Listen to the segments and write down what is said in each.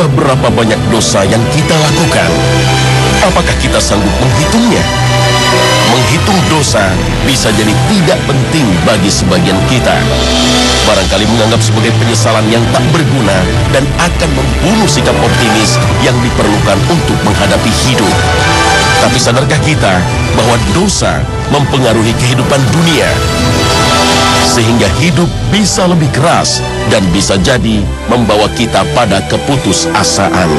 Sudah berapa banyak dosa yang kita lakukan? Apakah kita sanggup menghitungnya? Menghitung dosa bisa jadi tidak penting bagi sebagian kita. Barangkali menganggap sebagai penyesalan yang tak berguna dan akan membunuh sikap optimis yang diperlukan untuk menghadapi hidup. Tapi sadarkah kita bahwa dosa mempengaruhi kehidupan dunia? Sehingga hidup bisa lebih keras dan bisa jadi membawa kita pada keputusasaan.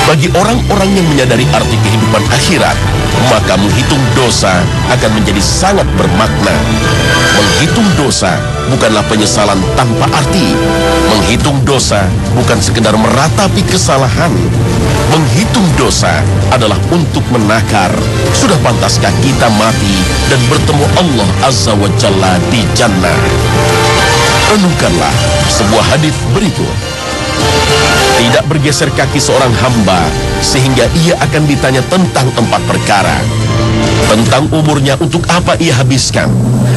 Bagi orang-orang yang menyadari arti kehidupan akhirat, maka menghitung dosa akan menjadi sangat bermakna. Menghitung dosa bukanlah penyesalan tanpa arti. Menghitung dosa bukan sekedar meratapi kesalahan. Menghitung dosa adalah untuk menakar, sudah pantaskah kita mati dan bertemu Allah Azza wa Jalla di jannah. Renungkanlah sebuah hadis berikut. Tidak bergeser kaki seorang hamba sehingga ia akan ditanya tentang 4 perkara. Tentang umurnya, untuk apa ia habiskan.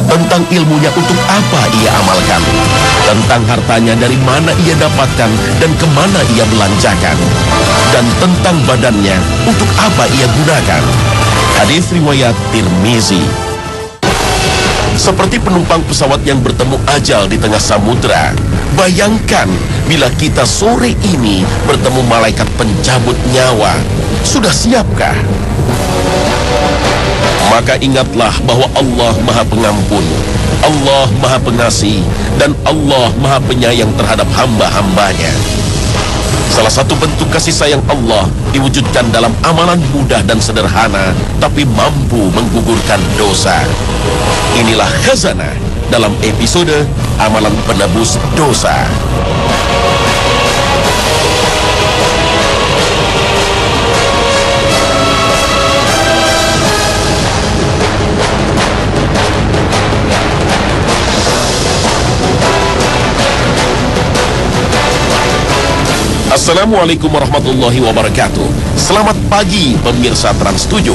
Tentang ilmunya, untuk apa ia amalkan. Tentang hartanya, dari mana ia dapatkan dan kemana ia belanjakan. Dan tentang badannya, untuk apa ia gunakan. Hadis riwayat Tirmizi. Seperti penumpang pesawat yang bertemu ajal di tengah samudra. Bayangkan bila kita sore ini bertemu malaikat pencabut nyawa. Sudah siapkah? Maka ingatlah bahwa Allah Maha Pengampun, Allah Maha Pengasih, dan Allah Maha Penyayang terhadap hamba-hambanya. Salah satu bentuk kasih sayang Allah diwujudkan dalam amalan mudah dan sederhana, tapi mampu menggugurkan dosa. Inilah Khazanah dalam episode Amalan Penebus Dosa. Assalamualaikum warahmatullahi wabarakatuh. Selamat pagi pemirsa Trans 7.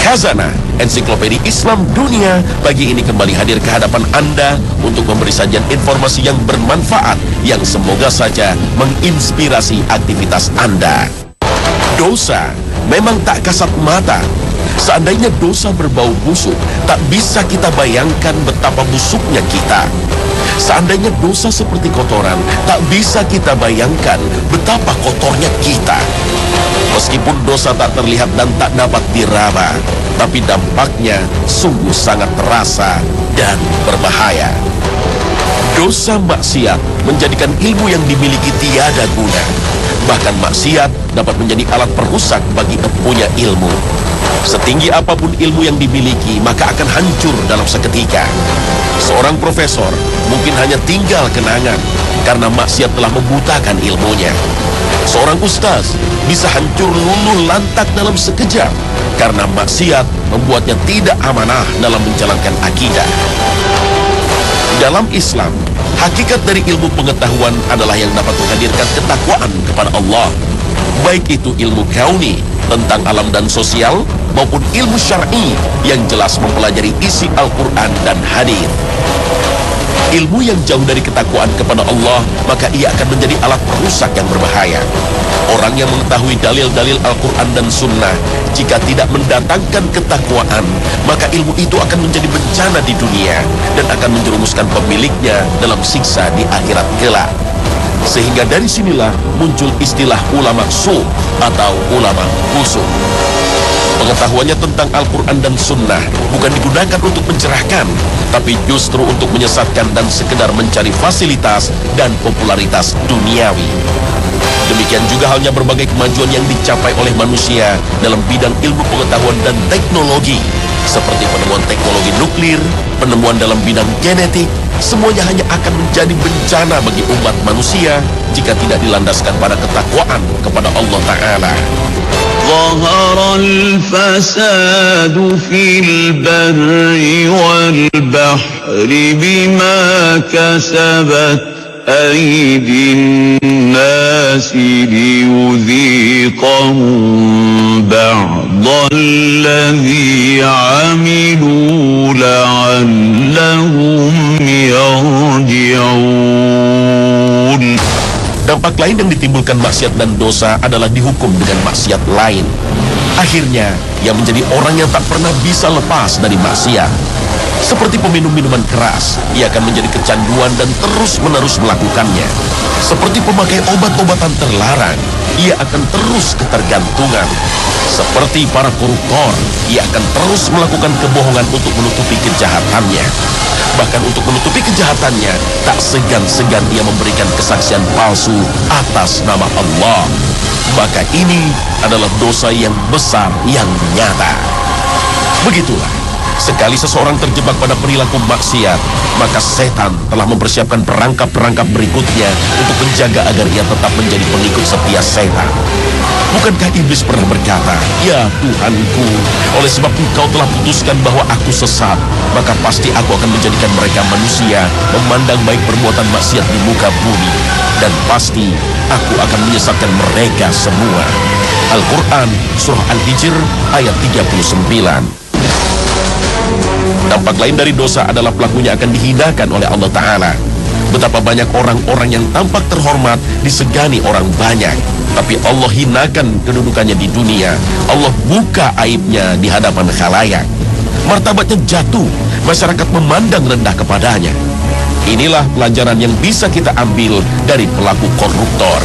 Khazanah, ensiklopedia Islam dunia, pagi ini kembali hadir ke hadapan Anda untuk memberi sajian informasi yang bermanfaat yang semoga saja menginspirasi aktivitas Anda. Dosa memang tak kasat mata. Seandainya dosa berbau busuk, tak bisa kita bayangkan betapa busuknya kita. Seandainya dosa seperti kotoran, tak bisa kita bayangkan betapa kotornya kita. Meskipun dosa tak terlihat dan tak dapat diraba, tapi dampaknya sungguh sangat terasa dan berbahaya. Dosa maksiat menjadikan ilmu yang dimiliki tiada guna. Bahkan maksiat dapat menjadi alat perusak bagi empunya ilmu. Setinggi apapun ilmu yang dimiliki, maka akan hancur dalam seketika. Seorang profesor mungkin hanya tinggal kenangan karena maksiat telah membutakan ilmunya. Seorang ustaz bisa hancur luluh lantak dalam sekejap karena maksiat membuatnya tidak amanah dalam menjalankan akidah. Dalam Islam, hakikat dari ilmu pengetahuan adalah yang dapat menghadirkan ketakwaan kepada Allah. Baik itu ilmu kauni tentang alam dan sosial maupun ilmu syar'i yang jelas mempelajari isi Al-Quran dan hadis. Ilmu yang jauh dari ketakwaan kepada Allah, maka ia akan menjadi alat perusak yang berbahaya. Orang yang mengetahui dalil-dalil Al-Quran dan Sunnah, jika tidak mendatangkan ketakwaan, maka ilmu itu akan menjadi bencana di dunia dan akan menjerumuskan pemiliknya dalam siksa di akhirat kelak. Sehingga dari sinilah muncul istilah ulama su atau ulama busuk. Pengetahuannya tentang Al-Quran dan Sunnah bukan digunakan untuk mencerahkan, tapi justru untuk menyesatkan dan sekedar mencari fasilitas dan popularitas duniawi. Demikian juga halnya berbagai kemajuan yang dicapai oleh manusia dalam bidang ilmu pengetahuan dan teknologi, seperti penemuan teknologi nuklir, penemuan dalam bidang genetik, semuanya hanya akan menjadi bencana bagi umat manusia jika tidak dilandaskan pada ketakwaan kepada Allah Ta'ala. ظهر الفساد في البر والبحر بما كسبت أيدي الناس ليذيقهم بعض الذي عملوا لعلهم يرجعون. Dan Dampak lain yang ditimbulkan maksiat dan dosa adalah dihukum dengan maksiat lain. Akhirnya, ia menjadi orang yang tak pernah bisa lepas dari maksiat. Seperti peminum minuman keras, ia akan menjadi kecanduan dan terus-menerus melakukannya. Seperti pemakai obat-obatan terlarang, ia akan terus ketergantungan. Seperti para koruptor, ia akan terus melakukan kebohongan untuk menutupi kejahatannya. Bahkan untuk menutupi kejahatannya, tak segan-segan ia memberikan kesaksian palsu atas nama Allah. Maka ini adalah dosa yang besar yang nyata. Begitulah, sekali seseorang terjebak pada perilaku maksiat, maka setan telah mempersiapkan perangkap-perangkap berikutnya untuk menjaga agar ia tetap menjadi pengikut setia setan. Bukankah iblis pernah berkata, "Ya Tuhanku, oleh sebab engkau telah putuskan bahwa aku sesat, maka pasti aku akan menjadikan mereka manusia memandang baik perbuatan maksiat di muka bumi, dan pasti aku akan menyesatkan mereka semua." Al-Quran, Surah Al-Hijr, ayat 39. Dampak lain dari dosa adalah pelakunya akan dihinakan oleh Allah Ta'ala. Betapa banyak orang-orang yang tampak terhormat disegani orang banyak, tapi Allah hinakan kedudukannya di dunia. Allah buka aibnya di hadapan khalayak. Martabatnya jatuh, masyarakat memandang rendah kepadanya. Inilah pelajaran yang bisa kita ambil dari pelaku koruptor.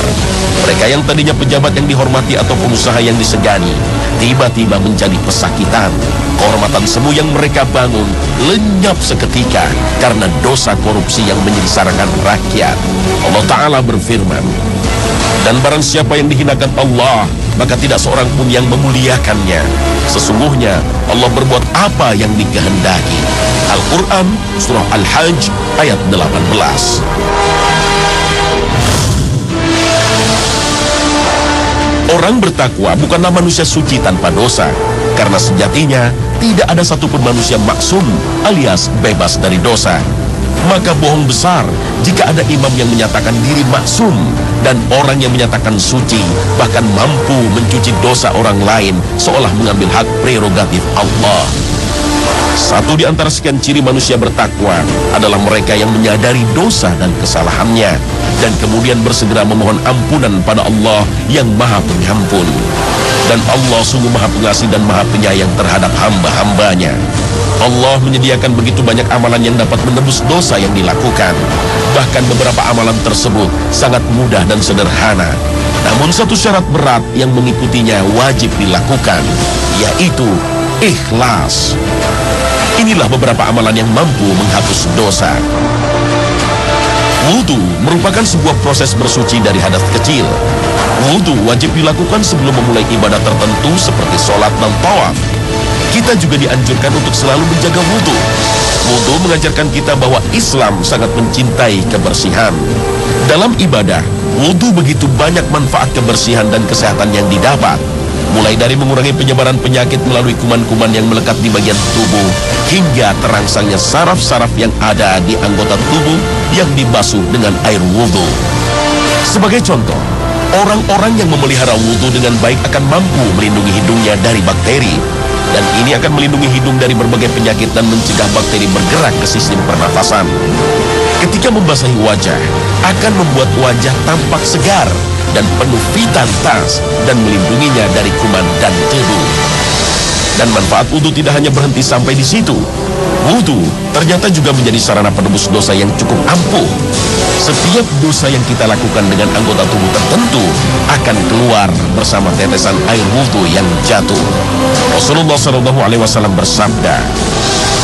Mereka yang tadinya pejabat yang dihormati atau pengusaha yang disegani, tiba-tiba menjadi pesakitan. Kehormatan semu yang mereka bangun lenyap seketika karena dosa korupsi yang menyengsarakan rakyat. Allah Ta'ala berfirman, "Dan barang siapa yang dihinakan Allah, maka tidak seorang pun yang memuliakannya. Sesungguhnya Allah berbuat apa yang dikehendaki." Al-Quran, Surah Al-Hajj, ayat 18. Orang bertakwa bukanlah manusia suci tanpa dosa, karena sejatinya tidak ada satupun manusia maksum alias bebas dari dosa. Maka bohong besar jika ada imam yang menyatakan diri maksum dan orang yang menyatakan suci, bahkan mampu mencuci dosa orang lain seolah mengambil hak prerogatif Allah. Satu di antara sekian ciri manusia bertakwa adalah mereka yang menyadari dosa dan kesalahannya, dan kemudian bersegera memohon ampunan pada Allah yang Maha Pengampun. Dan Allah sungguh Maha Pengasih dan Maha Penyayang terhadap hamba-hambanya. Allah menyediakan begitu banyak amalan yang dapat menebus dosa yang dilakukan. Bahkan beberapa amalan tersebut sangat mudah dan sederhana. Namun satu syarat berat yang mengikutinya wajib dilakukan, yaitu ikhlas. Inilah beberapa amalan yang mampu menghapus dosa. Wudu merupakan sebuah proses bersuci dari hadas kecil. Wudu wajib dilakukan sebelum memulai ibadah tertentu seperti sholat dan tawaf. Kita juga dianjurkan untuk selalu menjaga wudu. Wudu mengajarkan kita bahwa Islam sangat mencintai kebersihan. Dalam ibadah, wudu begitu banyak manfaat kebersihan dan kesehatan yang didapat. Mulai dari mengurangi penyebaran penyakit melalui kuman-kuman yang melekat di bagian tubuh, hingga terangsangnya saraf-saraf yang ada di anggota tubuh yang dibasuh dengan air wudu. Sebagai contoh, orang-orang yang memelihara wudu dengan baik akan mampu melindungi hidungnya dari bakteri. Dan ini akan melindungi hidung dari berbagai penyakit dan mencegah bakteri bergerak ke sistem pernafasan. Ketika membasahi wajah, akan membuat wajah tampak segar dan penuh vitalitas dan melindunginya dari kuman dan debu. Dan manfaat wudu tidak hanya berhenti sampai di situ. Wudu ternyata juga menjadi sarana penebus dosa yang cukup ampuh. Setiap dosa yang kita lakukan dengan anggota tubuh tertentu akan keluar bersama tetesan air wudu yang jatuh. Rasulullah SAW bersabda,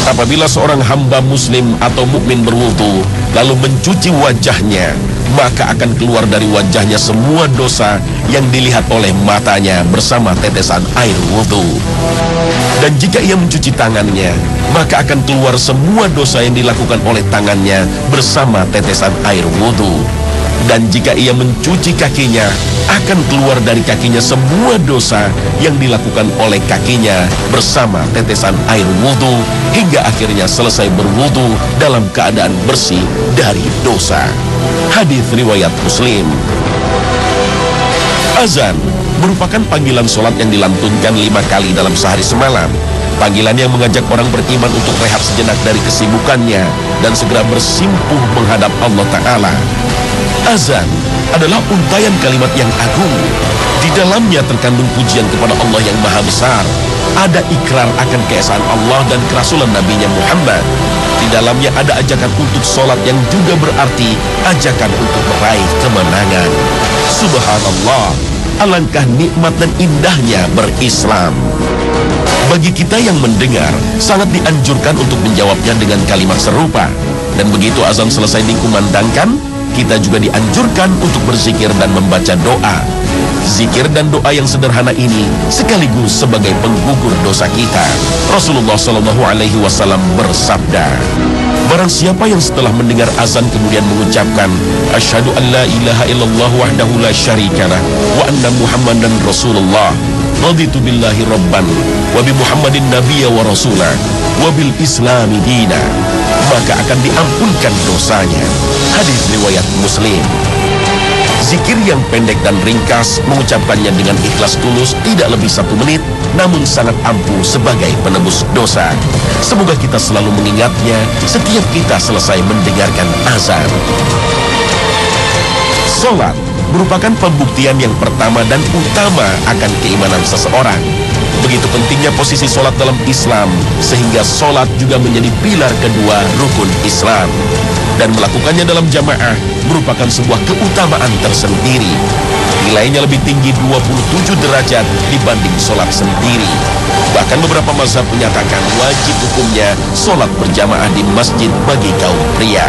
apabila seorang hamba muslim atau mukmin berwudu lalu mencuci wajahnya, maka akan keluar dari wajahnya semua dosa yang dilihat oleh matanya bersama tetesan air wudu. Dan jika ia mencuci tangannya, maka akan keluar semua dosa yang dilakukan oleh tangannya bersama tetesan air wudu. Dan jika ia mencuci kakinya, akan keluar dari kakinya semua dosa yang dilakukan oleh kakinya bersama tetesan air wudu, hingga akhirnya selesai berwudu dalam keadaan bersih dari dosa. Hadis riwayat Muslim. Azan merupakan panggilan sholat yang dilantunkan 5 kali dalam sehari semalam. Panggilan yang mengajak orang beriman untuk rehat sejenak dari kesibukannya dan segera bersimpuh menghadap Allah Ta'ala. Azan adalah untayan kalimat yang agung. Di dalamnya terkandung pujian kepada Allah yang Maha Besar. Ada ikrar akan keesaan Allah dan kerasulan Nabi-Nya Muhammad. Di dalamnya ada ajakan untuk sholat yang juga berarti ajakan untuk meraih kemenangan. Subhanallah, alangkah nikmat dan indahnya berislam. Bagi kita yang mendengar, sangat dianjurkan untuk menjawabnya dengan kalimat serupa. Dan begitu azan selesai dikumandangkan, kita juga dianjurkan untuk berzikir dan membaca doa. Zikir dan doa yang sederhana ini sekaligus sebagai penggugur dosa kita. Rasulullah SAW bersabda, barang siapa yang setelah mendengar azan kemudian mengucapkan asyhadu an la ilaha illallah wahdahu la syarikalah wa anna muhammadan rasulullah raditu billahi rabban wa bi muhammadin nabiyya wa rasulah wa bil islami dina, maka akan diampunkan dosanya. Hadis riwayat Muslim. Zikir yang pendek dan ringkas, mengucapkannya dengan ikhlas tulus, tidak lebih 1 menit, namun sangat ampuh sebagai penebus dosa. Semoga kita selalu mengingatnya setiap kita selesai mendengarkan azan. Salat merupakan pembuktian yang pertama dan utama akan keimanan seseorang. Begitu pentingnya posisi salat dalam Islam, sehingga salat juga menjadi pilar kedua rukun Islam. Dan melakukannya dalam jamaah merupakan sebuah keutamaan tersendiri. Nilainya lebih tinggi 27 derajat dibanding salat sendiri. Bahkan beberapa mazhab menyatakan wajib hukumnya salat berjamaah di masjid bagi kaum pria.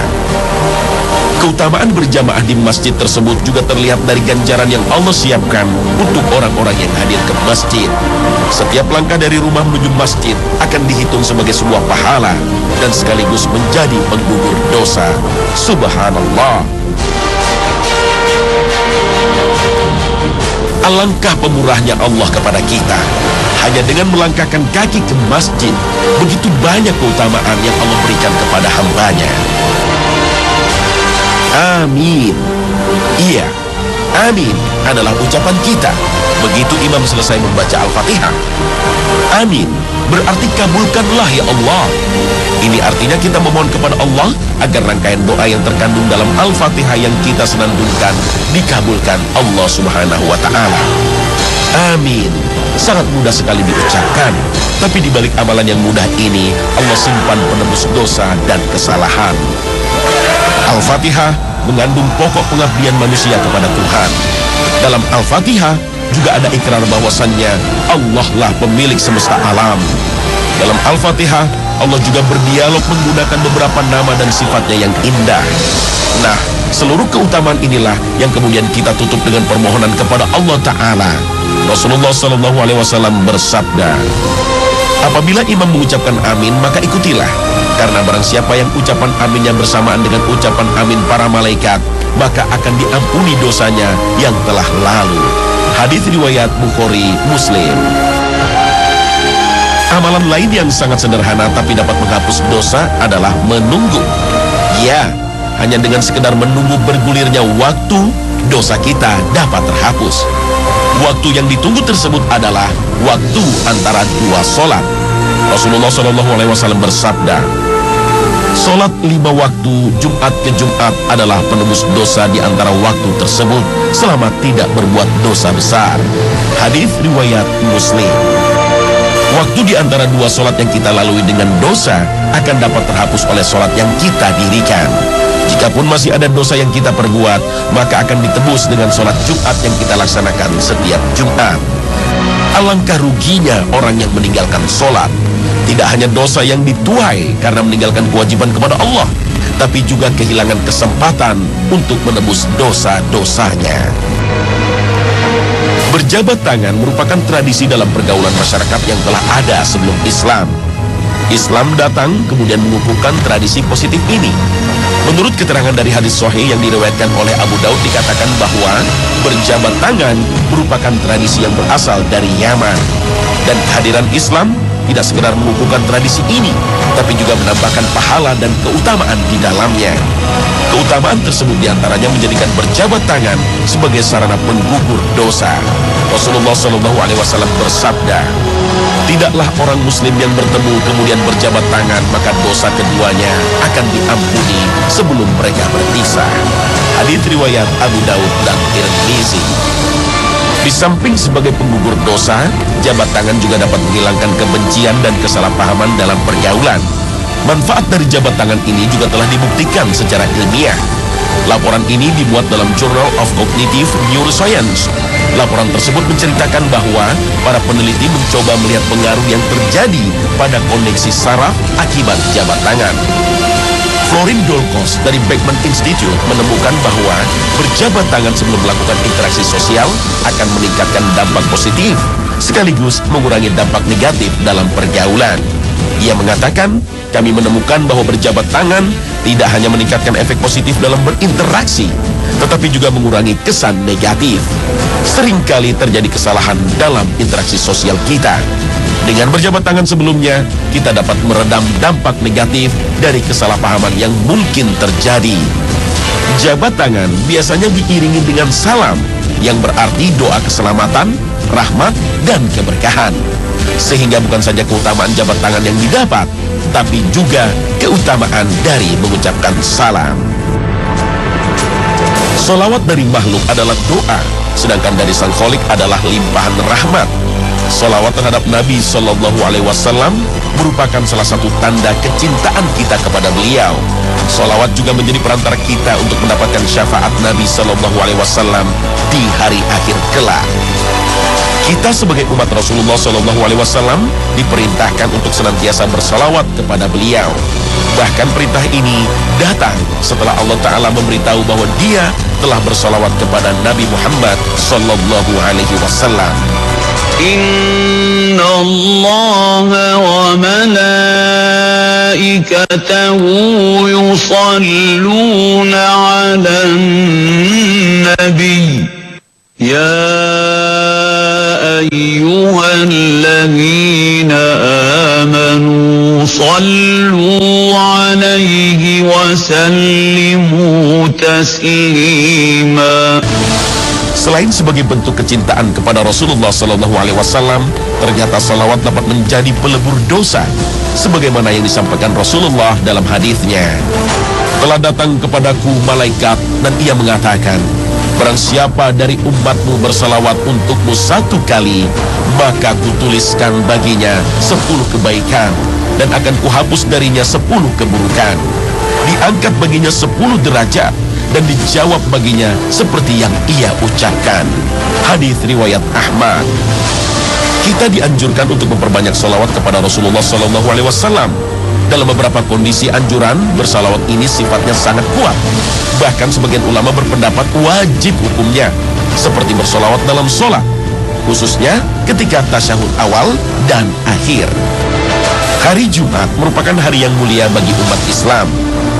Keutamaan berjamaah di masjid tersebut juga terlihat dari ganjaran yang Allah siapkan untuk orang-orang yang hadir ke masjid. Setiap langkah dari rumah menuju masjid akan dihitung sebagai sebuah pahala dan sekaligus menjadi penggugur dosa. Subhanallah. Alangkah pemurahnya Allah kepada kita. Hanya dengan melangkahkan kaki ke masjid, begitu banyak keutamaan yang Allah berikan kepada hambanya. Amin. Iya, amin adalah ucapan kita begitu imam selesai membaca Al-Fatihah. Amin berarti kabulkanlah ya Allah. Ini artinya kita memohon kepada Allah agar rangkaian doa yang terkandung dalam Al-Fatihah yang kita senandungkan dikabulkan Allah Subhanahu wa Ta'ala. Amin. Sangat mudah sekali diucapkan, tapi di balik amalan yang mudah ini Allah simpan penebus dosa dan kesalahan. Al-Fatihah mengandung pokok pengabdian manusia kepada Tuhan. Dalam Al-Fatihah juga ada ikrar bahwasannya Allah lah pemilik semesta alam. Dalam Al-Fatihah Allah juga berdialog menggunakan beberapa nama dan sifatnya yang indah. Nah, seluruh keutamaan inilah yang kemudian kita tutup dengan permohonan kepada Allah Ta'ala. Rasulullah SAW bersabda, apabila imam mengucapkan amin, maka ikutilah. Karena barang siapa yang ucapan aminnya bersamaan dengan ucapan amin para malaikat, maka akan diampuni dosanya yang telah lalu. Hadis riwayat Bukhari, Muslim. Amalan lain yang sangat sederhana tapi dapat menghapus dosa adalah menunggu. Ya, hanya dengan sekedar menunggu bergulirnya waktu, dosa kita dapat terhapus. Waktu yang ditunggu tersebut adalah waktu antara dua sholat. Rasulullah SAW bersabda, sholat 5 waktu Jumat ke Jumat adalah penebus dosa di antara waktu tersebut selama tidak berbuat dosa besar. Hadis riwayat Muslim. Waktu di antara 2 sholat yang kita lalui dengan dosa akan dapat terhapus oleh sholat yang kita dirikan. Jikapun masih ada dosa yang kita perbuat, maka akan ditebus dengan sholat Jumat yang kita laksanakan setiap Jumat. Alangkah ruginya orang yang meninggalkan sholat. Tidak hanya dosa yang dituai karena meninggalkan kewajiban kepada Allah, tapi juga kehilangan kesempatan untuk menebus dosa-dosanya. Berjabat tangan merupakan tradisi dalam pergaulan masyarakat yang telah ada sebelum Islam. Islam datang kemudian mengukuhkan tradisi positif ini. Menurut keterangan dari hadis sahih yang diriwayatkan oleh Abu Daud dikatakan bahwa berjabat tangan merupakan tradisi yang berasal dari Yaman. Dan kehadiran Islam tidak sekedar mengukuhkan tradisi ini, tapi juga menambahkan pahala dan keutamaan di dalamnya. Keutamaan tersebut diantaranya menjadikan berjabat tangan sebagai sarana penggugur dosa. Rasulullah SAW bersabda, tidaklah orang muslim yang bertemu kemudian berjabat tangan, maka dosa keduanya akan diampuni sebelum mereka berpisah. Hadits riwayat Abu Daud dan Tirmizi. Di samping sebagai penggugur dosa, jabat tangan juga dapat menghilangkan kebencian dan kesalahpahaman dalam pergaulan. Manfaat dari jabat tangan ini juga telah dibuktikan secara ilmiah. Laporan ini dimuat dalam Journal of Cognitive Neuroscience. Laporan tersebut menceritakan bahwa para peneliti mencoba melihat pengaruh yang terjadi pada koneksi saraf akibat jabat tangan. Florin Dolkos dari Beckman Institute menemukan bahwa berjabat tangan sebelum melakukan interaksi sosial akan meningkatkan dampak positif, sekaligus mengurangi dampak negatif dalam pergaulan. Ia mengatakan, kami menemukan bahwa berjabat tangan tidak hanya meningkatkan efek positif dalam berinteraksi, tetapi juga mengurangi kesan negatif. Seringkali terjadi kesalahan dalam interaksi sosial kita. Dengan berjabat tangan sebelumnya, kita dapat meredam dampak negatif dari kesalahpahaman yang mungkin terjadi. Jabat tangan biasanya diiringi dengan salam, yang berarti doa keselamatan, rahmat, dan keberkahan. Sehingga bukan saja keutamaan jabat tangan yang didapat, tapi juga keutamaan dari mengucapkan salam. Solawat dari makhluk adalah doa, sedangkan dari sang kholik adalah limpahan rahmat. Solawat terhadap Nabi Shallallahu Alaihi Wasallam merupakan salah satu tanda kecintaan kita kepada beliau. Solawat juga menjadi perantara kita untuk mendapatkan syafaat Nabi Shallallahu Alaihi Wasallam di hari akhir kelak. Kita sebagai umat Rasulullah Shallallahu Alaihi Wasallam diperintahkan untuk senantiasa bersolawat kepada beliau. Bahkan perintah ini datang setelah Allah Ta'ala memberitahu bahwa Dia telah bersolawat kepada Nabi Muhammad Sallallahu Alaihi Wasallam. إن الله وملائكته يصلون على النبي يا أيها الذين آمنوا صلوا عليه وسلموا تسليما. Selain sebagai bentuk kecintaan kepada Rasulullah Sallallahu Alaihi Wasallam, ternyata salawat dapat menjadi pelebur dosa, sebagaimana yang disampaikan Rasulullah dalam hadisnya. Telah datang kepadaku malaikat dan ia mengatakan, barang siapa dari umatmu bersalawat untukmu 1 kali, maka kutuliskan baginya 10 kebaikan dan akan kuhapus darinya 10 keburukan. Diangkat baginya 10 derajat dan dijawab baginya seperti yang ia ucapkan. Hadis riwayat Ahmad. Kita dianjurkan untuk memperbanyak salawat kepada Rasulullah Sallallahu Alaihi Wasallam. Dalam beberapa kondisi anjuran, bersalawat ini sifatnya sangat kuat. Bahkan sebagian ulama berpendapat wajib hukumnya, seperti bersalawat dalam sholat, khususnya ketika tasyahud awal dan akhir. Hari Jumat merupakan hari yang mulia bagi umat Islam.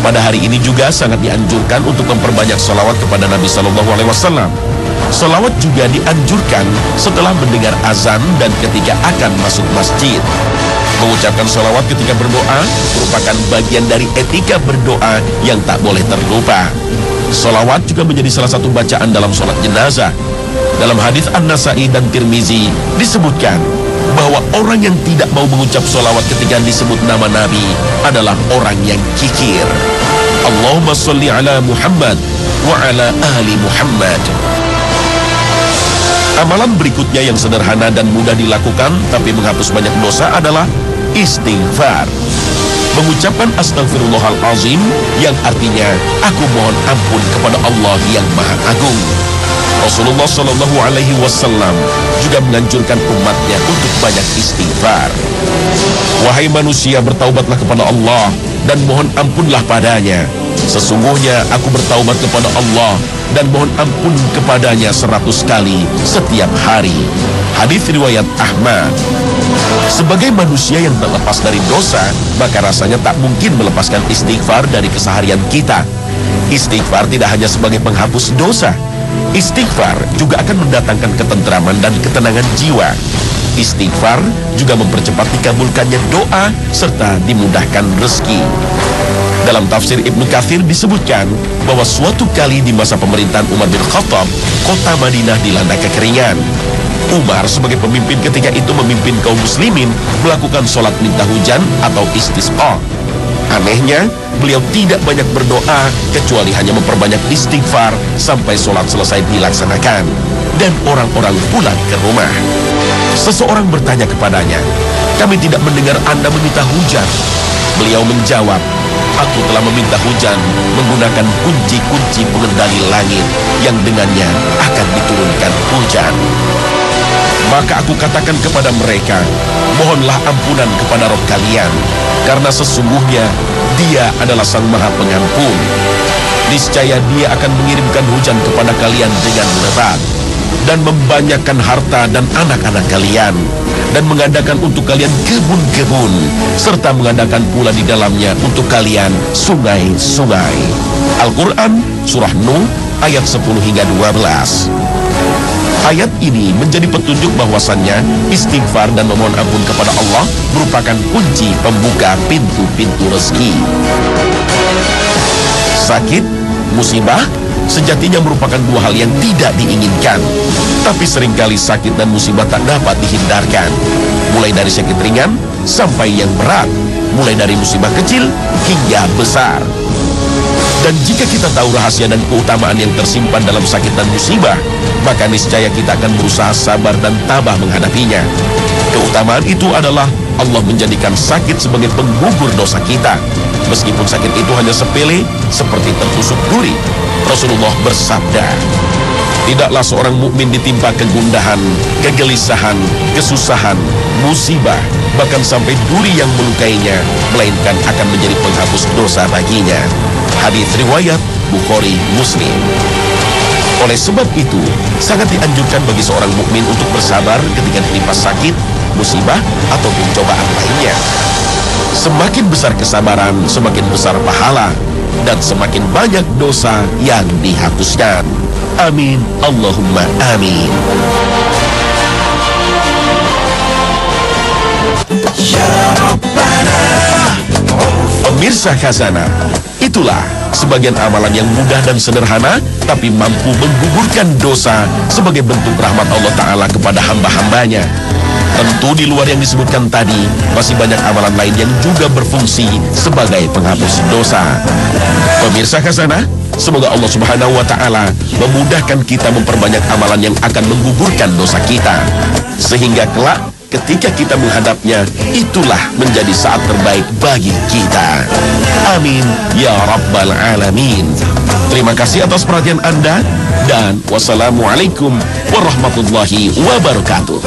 Pada hari ini juga sangat dianjurkan untuk memperbanyak salawat kepada Nabi Sallallahu Alaihi Wasallam. Salawat juga dianjurkan setelah mendengar azan dan ketika akan masuk masjid. Mengucapkan salawat ketika berdoa merupakan bagian dari etika berdoa yang tak boleh terlupa. Salawat juga menjadi salah satu bacaan dalam sholat jenazah. Dalam hadis An-Nasai dan Tirmizi disebutkan bahwa orang yang tidak mau mengucap salawat ketika disebut nama Nabi adalah orang yang kikir. Allahumma sholli ala Muhammad wa ala ali Muhammad. Amalan berikutnya yang sederhana dan mudah dilakukan tapi menghapus banyak dosa adalah istighfar. Mengucapkan astagfirullahalazim yang artinya aku mohon ampun kepada Allah yang Maha Agung. Rasulullah Shallallahu Alaihi Wasallam juga menganjurkan umatnya untuk banyak istighfar. Wahai manusia, bertaubatlah kepada Allah dan mohon ampunlah padanya. Sesungguhnya aku bertaubat kepada Allah dan mohon ampun kepadanya 100 kali setiap hari. Hadis riwayat Ahmad. Sebagai manusia yang terlepas dari dosa, maka rasanya tak mungkin melepaskan istighfar dari keseharian kita. Istighfar tidak hanya sebagai penghapus dosa, istighfar juga akan mendatangkan ketentraman dan ketenangan jiwa. Istighfar juga mempercepat dikabulkannya doa serta dimudahkan rezeki. Dalam tafsir Ibnu Katsir disebutkan bahwa suatu kali di masa pemerintahan Umar bin Khattab, kota Madinah dilanda kekeringan. Umar sebagai pemimpin ketika itu memimpin kaum muslimin melakukan sholat minta hujan atau istisqa. Anehnya, beliau tidak banyak berdoa kecuali hanya memperbanyak istighfar sampai sholat selesai dilaksanakan dan orang-orang pulang ke rumah. Seseorang bertanya kepadanya, "Kami tidak mendengar Anda meminta hujan." Beliau menjawab, "Aku telah meminta hujan menggunakan kunci-kunci pengendali langit yang dengannya akan diturunkan hujan." Maka aku katakan kepada mereka, mohonlah ampunan kepada Rabb kalian, karena sesungguhnya Dia adalah Sang Maha Pengampun. Niscaya Dia akan mengirimkan hujan kepada kalian dengan lebat, dan membanyakkan harta dan anak-anak kalian, dan mengadakan untuk kalian kebun-kebun, serta mengadakan pula di dalamnya untuk kalian sungai-sungai. Al-Quran Surah Nuh ayat 10 hingga 12. Ayat ini menjadi petunjuk bahwasannya istighfar dan memohon ampun kepada Allah merupakan kunci pembuka pintu-pintu rezeki. Sakit, musibah, sejatinya merupakan dua hal yang tidak diinginkan. Tapi seringkali sakit dan musibah tak dapat dihindarkan. Mulai dari sakit ringan sampai yang berat, mulai dari musibah kecil hingga besar. Dan jika kita tahu rahasia dan keutamaan yang tersimpan dalam sakit dan musibah, maka niscaya kita akan berusaha sabar dan tabah menghadapinya. Keutamaan itu adalah Allah menjadikan sakit sebagai penggugur dosa kita. Meskipun sakit itu hanya sepele, seperti tertusuk duri. Rasulullah bersabda, tidaklah seorang mukmin ditimpa kegundahan, kegelisahan, kesusahan, musibah, bahkan sampai duri yang melukainya, melainkan akan menjadi penghapus dosa baginya. Hadis riwayat Bukhari Muslim. Oleh sebab itu, sangat dianjurkan bagi seorang mukmin untuk bersabar ketika ditimpa sakit, musibah, ataupun cobaan lainnya. Semakin besar kesabaran, semakin besar pahala, dan semakin banyak dosa yang dihapuskan. Amin, Allahumma amin. Pemirsa Khazanah, itulah sebagian amalan yang mudah dan sederhana, tapi mampu menggugurkan dosa sebagai bentuk rahmat Allah Ta'ala kepada hamba-hambanya. Tentu di luar yang disebutkan tadi, masih banyak amalan lain yang juga berfungsi sebagai penghapus dosa. Pemirsa Khazanah, semoga Allah Subhanahu wa Ta'ala memudahkan kita memperbanyak amalan yang akan menggugurkan dosa kita, sehingga kelak ketika kita menghadapnya, itulah menjadi saat terbaik bagi kita. Amin ya Rabbal Alamin. Terima kasih atas perhatian Anda, dan wassalamualaikum warahmatullahi wabarakatuh.